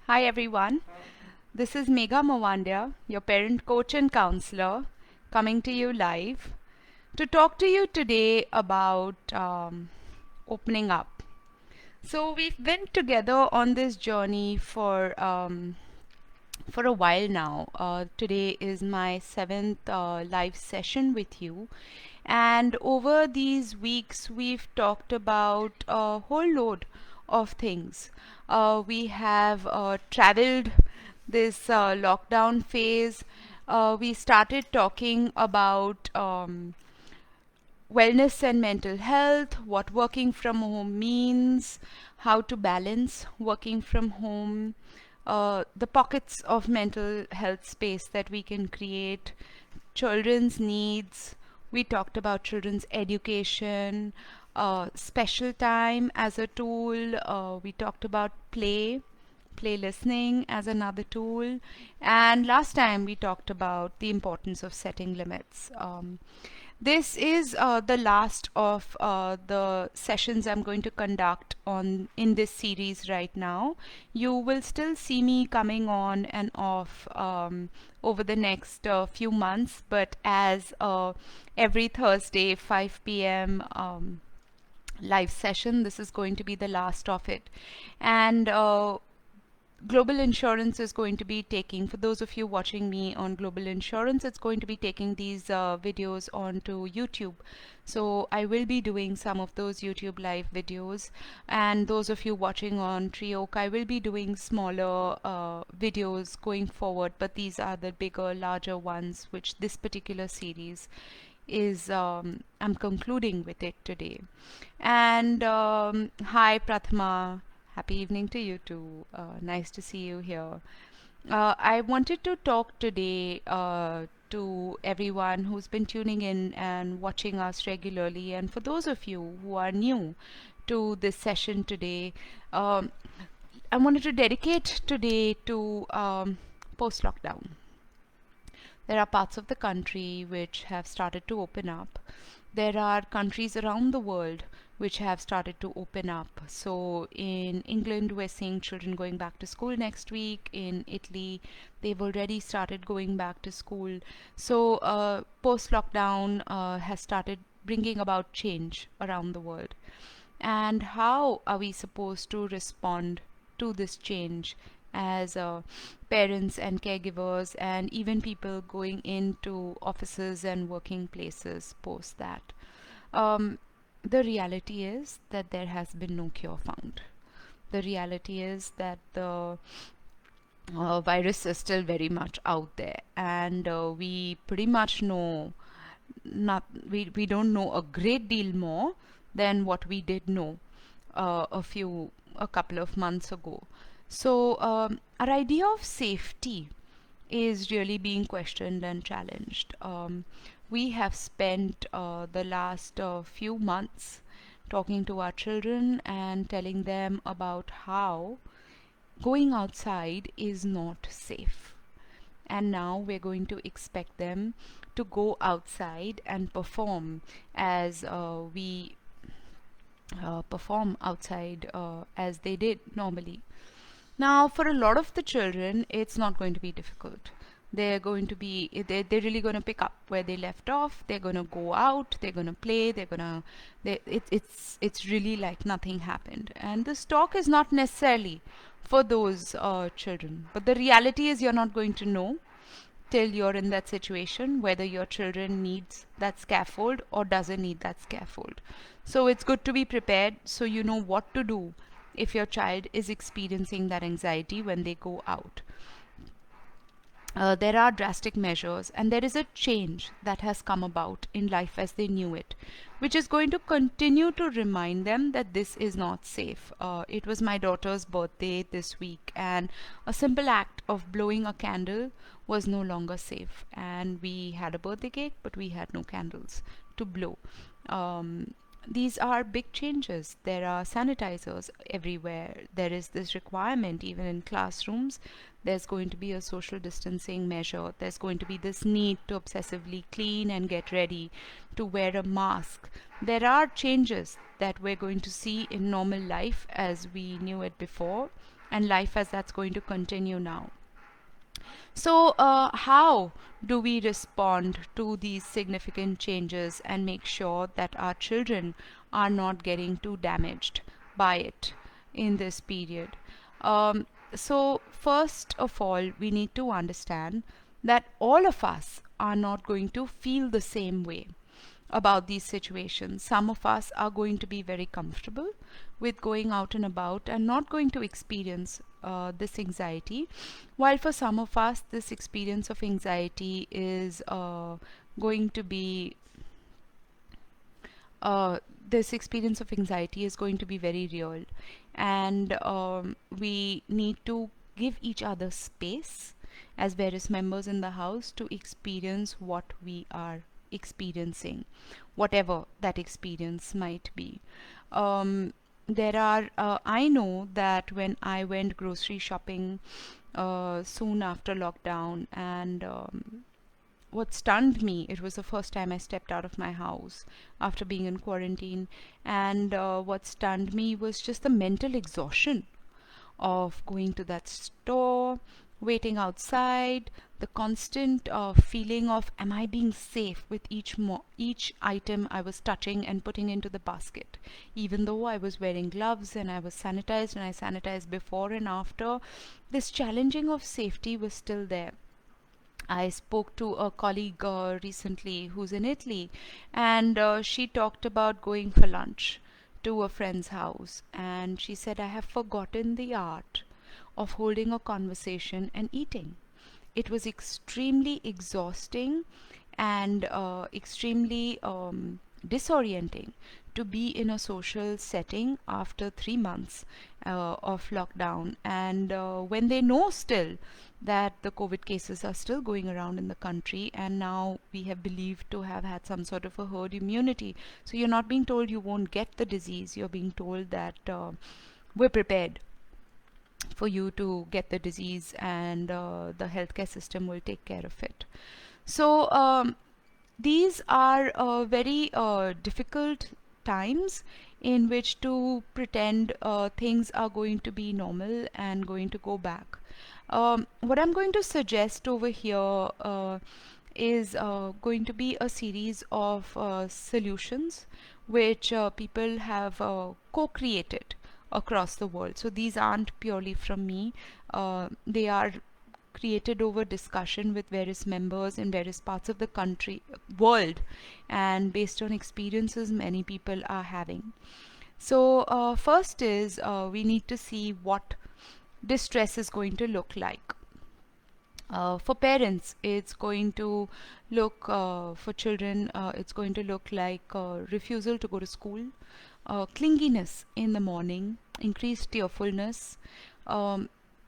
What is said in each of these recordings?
Hi everyone, this is Megha Mawandia, your parent coach and counselor, coming to you live to talk to you today about opening up. So we've been together on this journey for a while now. Today is my seventh live session with you, and over these weeks, we've talked about a whole load of things. We have traveled this lockdown phase. We started talking about wellness and mental health, what working from home means, how to balance working from home, the pockets of mental health space that we can create, children's needs. We talked about children's education, special time as a tool. We talked about play listening as another tool. And last time we talked about the importance of setting limits. This is the last of the sessions I'm going to conduct on in this series right now. You will still see me coming on and off over the next few months, but as every Thursday 5 p.m. Live session, this is going to be the last of it. And Global Insurance is going to be taking, for those of you watching me on Global Insurance, it's going to be taking these videos onto YouTube. So I will be doing some of those YouTube live videos, and those of you watching on Treeoak, I will be doing smaller videos going forward, but these are the bigger, larger ones, which this particular series is I'm concluding with it today. And hi Prathama, happy evening to you too. Nice to see you here. I wanted to talk today to everyone who's been tuning in and watching us regularly, and for those of you who are new to this session today, um, I wanted to dedicate today to post lockdown. There are parts of the country which have started to open up. There are countries around the world which have started to open up. So in England, we're seeing children going back to school next week. In Italy, they've already started going back to school. So post lockdown has started bringing about change around the world. And how are we supposed to respond to this change as parents and caregivers, and even people going into offices and working places post that? Um, the reality is that there has been no cure found. The reality is that the virus is still very much out there, and we pretty much know not we don't know a great deal more than what we did know a couple of months ago. So our idea of safety is really being questioned and challenged. We have spent the last few months talking to our children and telling them about how going outside is not safe. And now we're going to expect them to go outside and perform as we perform outside as they did normally. Now, for a lot of the children, it's not going to be difficult. They're going to be, they're really going to pick up where they left off. They're going to go out, they're going to play, it's really like nothing happened. And this talk is not necessarily for those children. But the reality is you're not going to know till you're in that situation whether your children needs that scaffold or doesn't need that scaffold. So it's good to be prepared so you know what to do if your child is experiencing that anxiety when they go out. There are drastic measures, and there is a change that has come about in life as they knew it, which is going to continue to remind them that this is not safe. It was my daughter's birthday this week, and a simple act of blowing a candle was no longer safe. And we had a birthday cake, but we had no candles to blow. These are big changes. There are sanitizers everywhere. There is this requirement, even in classrooms, there's going to be a social distancing measure. There's going to be this need to obsessively clean and get ready, to wear a mask. There are changes that we're going to see in normal life as we knew it before, and life as that's going to continue now. So, how do we respond to these significant changes and make sure that our children are not getting too damaged by it in this period? So, first of all, we need to understand that all of us are not going to feel the same way about these situations. Some of us are going to be very comfortable with going out and about and not going to experience this anxiety, while for some of us, this experience of anxiety is going to be uh, this experience of anxiety is going to be very real, and we need to give each other space as various members in the house to experience what we are experiencing, whatever that experience might be. There are, I know that when I went grocery shopping soon after lockdown, and what stunned me, it was the first time I stepped out of my house after being in quarantine, and what stunned me was just the mental exhaustion of going to that store, waiting outside, the constant feeling of am I being safe with each item I was touching and putting into the basket. Even though I was wearing gloves and I was sanitized and I sanitized before and after, this challenging of safety was still there. I spoke to a colleague recently who's in Italy, and she talked about going for lunch to a friend's house. And she said, I have forgotten the art of holding a conversation and eating. It was extremely exhausting and extremely disorienting to be in a social setting after 3 months of lockdown. And when they know still that the COVID cases are still going around in the country, and now we have believed to have had some sort of a herd immunity. So you're not being told you won't get the disease, you're being told that we're prepared for you to get the disease, and the healthcare system will take care of it. So these are very difficult times in which to pretend things are going to be normal and going to go back. What I'm going to suggest over here is going to be a series of solutions which people have co-created across the world. So these aren't purely from me. They are created over discussion with various members in various parts of the country, world, and based on experiences many people are having. So first is we need to see what distress is going to look like. For parents, it's going to look, for children, it's going to look like refusal to go to school, clinginess in the morning, increased tearfulness,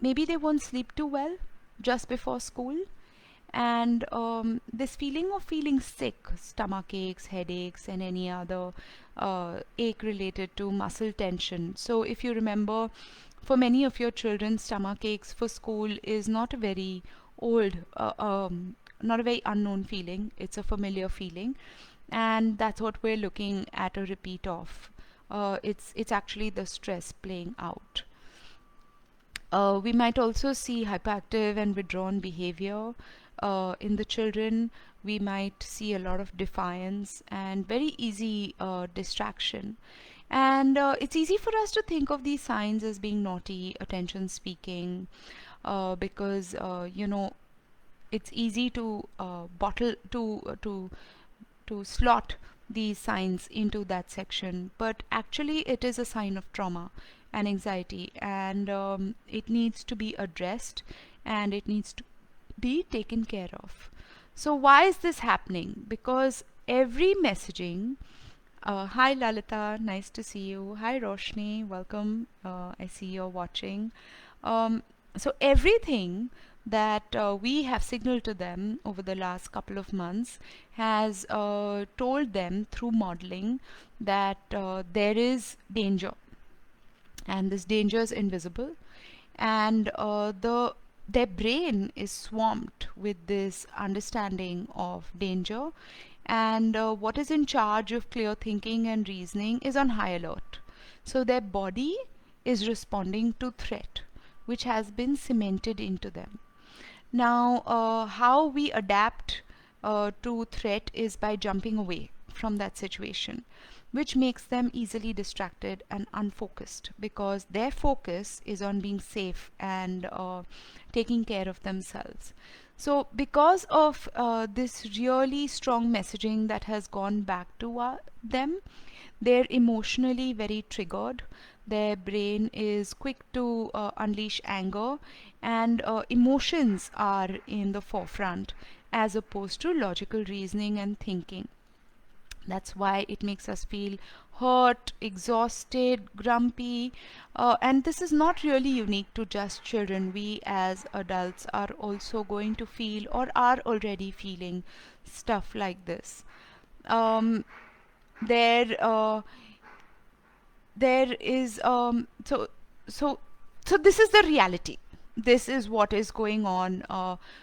maybe they won't sleep too well just before school, and this feeling of feeling sick, stomach aches, headaches, and any other ache related to muscle tension. So if you remember, for many of your children, stomach aches for school is not a very old, not a very unknown feeling. It's a familiar feeling, and that's what we're looking at a repeat of. It's actually the stress playing out. We might also see hyperactive and withdrawn behavior in the children. We might see a lot of defiance and very easy distraction. And it's easy for us to think of these signs as being naughty, attention speaking, because it's easy to bottle to slot these signs into that section, but actually it is a sign of trauma and anxiety, and it needs to be addressed and it needs to be taken care of. So why is this happening? Because every messaging, hi Lalita, nice to see you. Hi Roshni, welcome. I see you're watching. So everything that we have signaled to them over the last couple of months has told them through modeling that there is danger, and this danger is invisible, and their brain is swamped with this understanding of danger, and what is in charge of clear thinking and reasoning is on high alert. So their body is responding to threat which has been cemented into them. Now, how we adapt to threat is by jumping away from that situation, which makes them easily distracted and unfocused because their focus is on being safe and taking care of themselves. So, because of this really strong messaging that has gone back to them, they're emotionally very triggered. Their brain is quick to unleash anger, and emotions are in the forefront as opposed to logical reasoning and thinking. That's why it makes us feel hurt, exhausted, grumpy. And this is not really unique to just children. We as adults are also going to feel or are already feeling stuff like this. Um, there, there is so so this is the reality. This is what is going on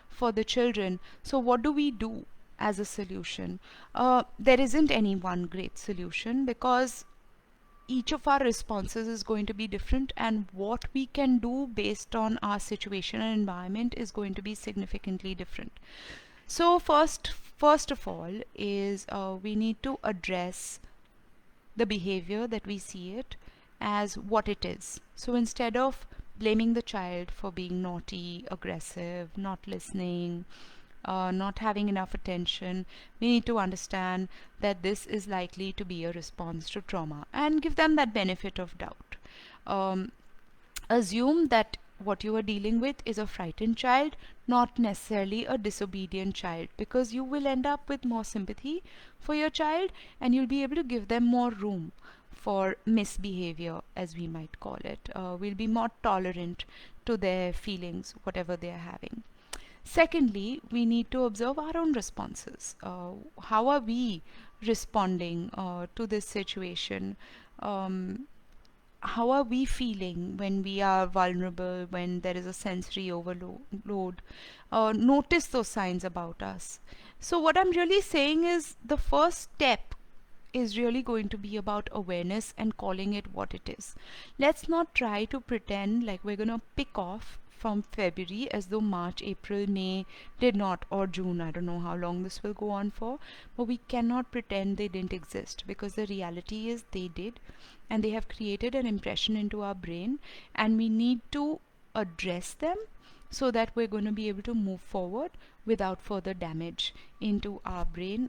for the children. So what do we do as a solution? There isn't any one great solution because each of our responses is going to be different, and what we can do based on our situation and environment is going to be significantly different. So first of all is we need to address the behavior that we see it as what it is. So instead of blaming the child for being naughty, aggressive, not listening, not having enough attention, we need to understand that this is likely to be a response to trauma and give them that benefit of doubt. Um, Assume that what you are dealing with is a frightened child, not necessarily a disobedient child, because you will end up with more sympathy for your child and you'll be able to give them more room for misbehavior, as we might call it. We'll be more tolerant to their feelings, whatever they are having. Secondly, we need to observe our own responses. How are we responding to this situation? Um, how are we feeling when we are vulnerable, when there is a sensory overload? Notice those signs about us. So, what I'm really saying is the first step is really going to be about awareness and calling it what it is. Let's not try to pretend like we're going to pick off from February as though March, April, May did not, or June. I don't know how long this will go on for, but we cannot pretend they didn't exist because the reality is they did, and they have created an impression into our brain, and we need to address them so that we're going to be able to move forward without further damage into our brain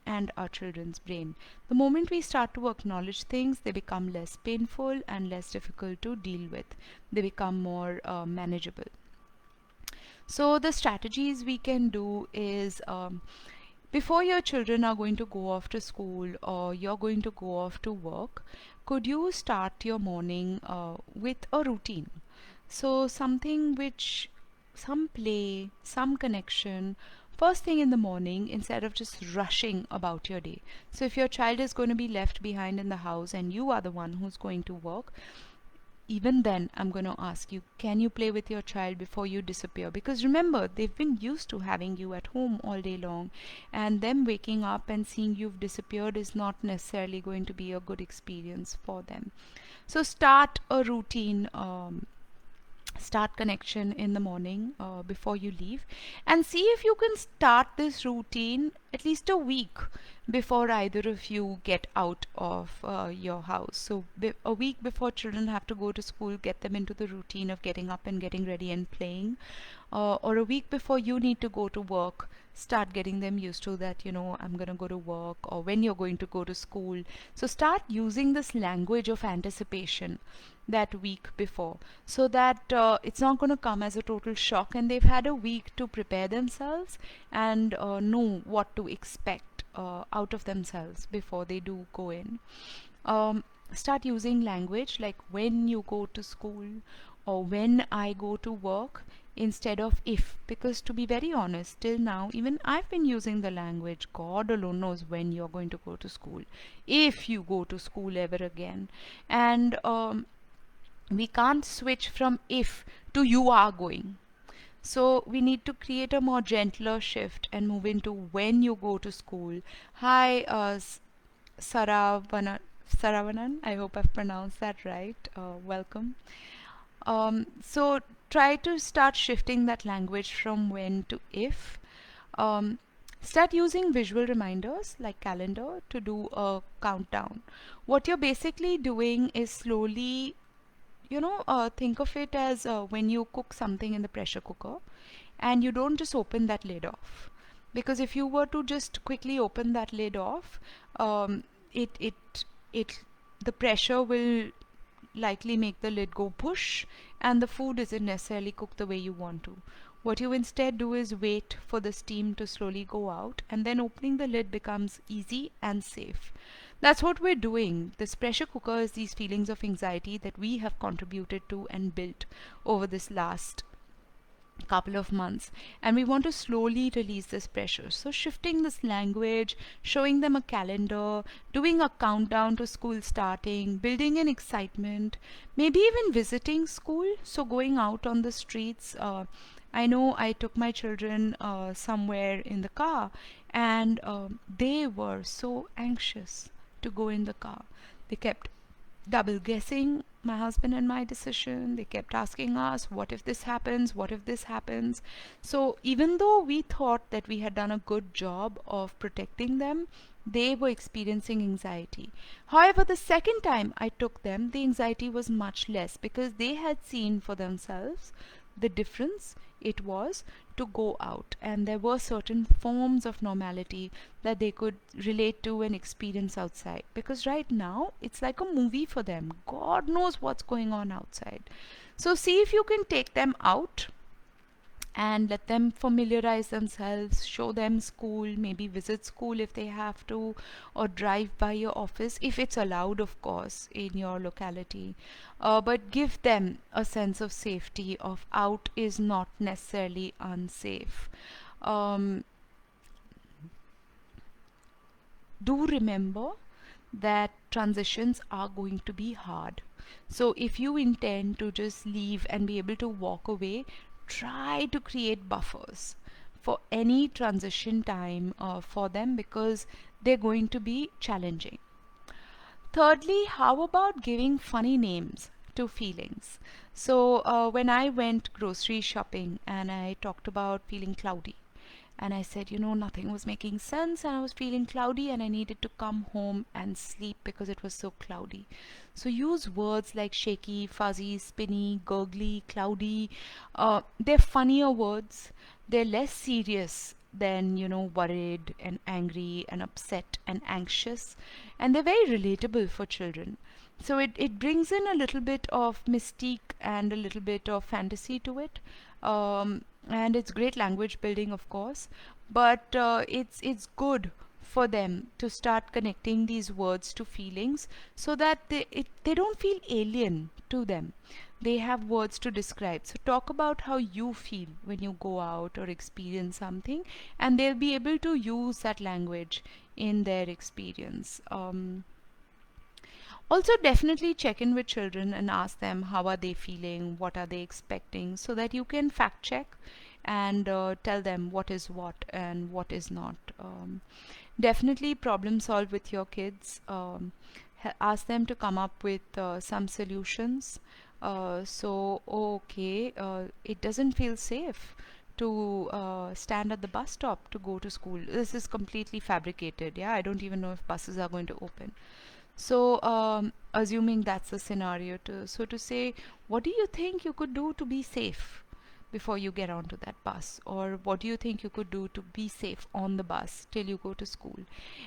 and our children's brain. The moment we start to acknowledge things, they become less painful and less difficult to deal with. They become more manageable. So the strategies we can do is before your children are going to go off to school or you're going to go off to work, could you start your morning with a routine? So something which, some play, some connection, first thing in the morning instead of just rushing about your day. So if your child is going to be left behind in the house and you are the one who's going to work, even then I'm going to ask you, can you play with your child before you disappear? Because remember, they've been used to having you at home all day long, and them waking up and seeing you've disappeared is not necessarily going to be a good experience for them. So start a routine, start connection in the morning before you leave, and see if you can start this routine at least a week before either of you get out of your house. So a week before children have to go to school, get them into the routine of getting up and getting ready and playing, or a week before you need to go to work, start getting them used to that, you know, I'm going to go to work, or when you're going to go to school. So start using this language of anticipation that week before, so that it's not going to come as a total shock, and they've had a week to prepare themselves and know what to expect out of themselves before they do go in. Start using language like when you go to school or when I go to work instead of if, because to be very honest, till now even I've been using the language God alone knows when you're going to go to school, if you go to school ever again. And we can't switch from if to you are going. So we need to create a more gentler shift and move into when you go to school. Hi, Saravanan. Saravanan, I hope I've pronounced that right. Welcome. So try to start shifting that language from when to if. Um, Start using visual reminders like calendar to do a countdown. What you're basically doing is slowly, think of it as when you cook something in the pressure cooker and you don't just open that lid off. Because if you were to just quickly open that lid off, um, it, it, it, the pressure will likely make the lid go push and the food isn't necessarily cooked the way you want to. What you instead do is wait for the steam to slowly go out, and then opening the lid becomes easy and safe. That's what we're doing. This pressure cooker is these feelings of anxiety that we have contributed to and built over this last couple of months, and we want to slowly release this pressure. So shifting this language, showing them a calendar, doing a countdown to school starting, building an excitement, maybe even visiting school, so going out on the streets. I know I took my children somewhere in the car, and they were so anxious to go in the car. They kept double guessing my husband and my decision. They kept asking us, what if this happens? What if this happens? So even though we thought that we had done a good job of protecting them, they were experiencing anxiety. However, the second time I took them, the anxiety was much less because they had seen for themselves the difference it was to go out, and there were certain forms of normality that they could relate to and experience outside, because right now it's like a movie for them. God knows what's going on outside. So see if you can take them out and let them familiarize themselves, show them school, maybe visit school if they have to, or drive by your office if it's allowed, of course, in your locality. But give them a sense of safety of out is not necessarily unsafe. Um, do remember that transitions are going to be hard. So if you intend to just leave and be able to walk away, try to create buffers for any transition time for them, because they're going to be challenging. Thirdly, how about giving funny names to feelings? So when I went grocery shopping and I talked about feeling cloudy, and I said, nothing was making sense, and I was feeling cloudy, and I needed to come home and sleep because it was so cloudy. So use words like shaky, fuzzy, spinny, gurgly, cloudy. They're funnier words. They're less serious than, worried and angry and upset and anxious. And they're very relatable for children. So it brings in a little bit of mystique and a little bit of fantasy to it. And it's great language building, of course, but it's good for them to start connecting these words to feelings, so that they don't feel alien to them. They have words to describe. So talk about how you feel when you go out or experience something, and they'll be able to use that language in their experience. Also, definitely check in with children and ask them how are they feeling, what are they expecting, so that you can fact check and tell them what is what and what is not. Definitely problem solve with your kids. Ask them to come up with some solutions. It doesn't feel safe to stand at the bus stop to go to school. This is completely fabricated. Yeah, I don't even know if buses are going to open. So, assuming that's the scenario, to say, what do you think you could do to be safe before you get onto that bus? Or what do you think you could do to be safe on the bus till you go to school?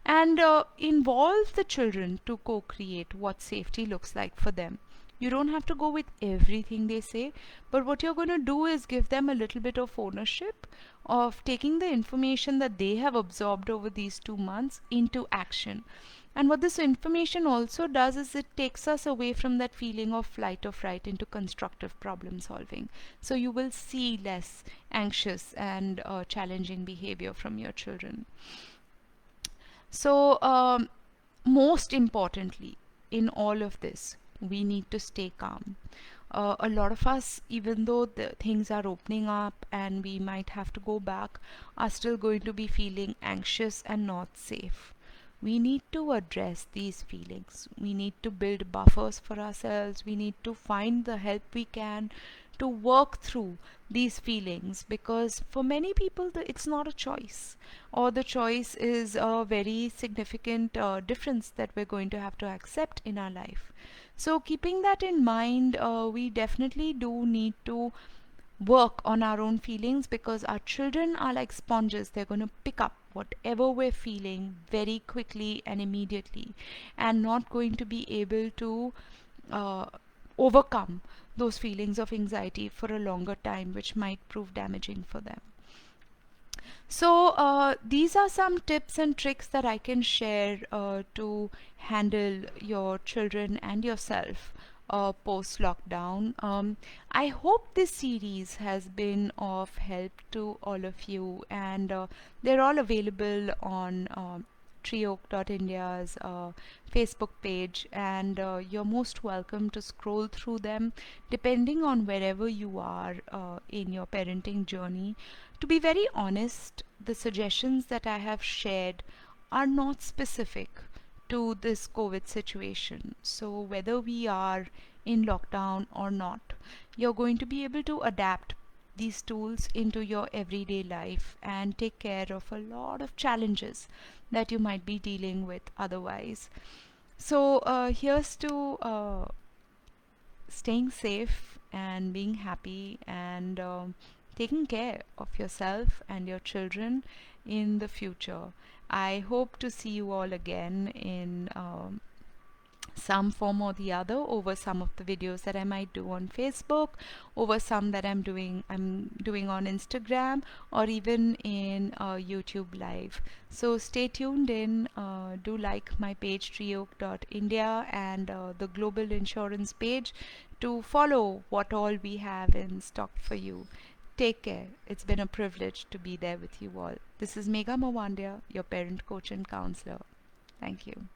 And involve the children to co-create what safety looks like for them. You don't have to go with everything they say, but what you're going to do is give them a little bit of ownership of taking the information that they have absorbed over these 2 months into action. And what this information also does is it takes us away from that feeling of flight or fright into constructive problem solving. So you will see less anxious and challenging behavior from your children. So, most importantly, in all of this, we need to stay calm. A lot of us, even though the things are opening up and we might have to go back, are still going to be feeling anxious and not safe. we need to address these feelings. We need to build buffers for ourselves. We need to find the help we can to work through these feelings, because for many people it's not a choice, or the choice is a very significant difference that we're going to have to accept in our life. So keeping that in mind, we definitely do need to work on our own feelings, because our children are like sponges. They're going to pick up whatever we're feeling very quickly and immediately, and not going to be able to uh, overcome those feelings of anxiety for a longer time, which might prove damaging for them. So, these are some tips and tricks that I can share to handle your children and yourself post lockdown. I hope this series has been of help to all of you, and they're all available on treeoak.india's Facebook page, and you're most welcome to scroll through them depending on wherever you are in your parenting journey. To be very honest, the suggestions that I have shared are not specific to this COVID situation. So, whether we are in lockdown or not, you're going to be able to adapt these tools into your everyday life and take care of a lot of challenges that you might be dealing with otherwise. So, here's to staying safe and being happy, and taking care of yourself and your children in the future. I hope to see you all again in some form or the other, over some of the videos that I might do on Facebook, over some that I'm doing on Instagram, or even in YouTube live. So stay tuned in. Do like my page treeoak.india and the global insurance page to follow what all we have in stock for you. Take care. It's been a privilege to be there with you all. This is Megha Mawandia, your parent coach and counselor. Thank you.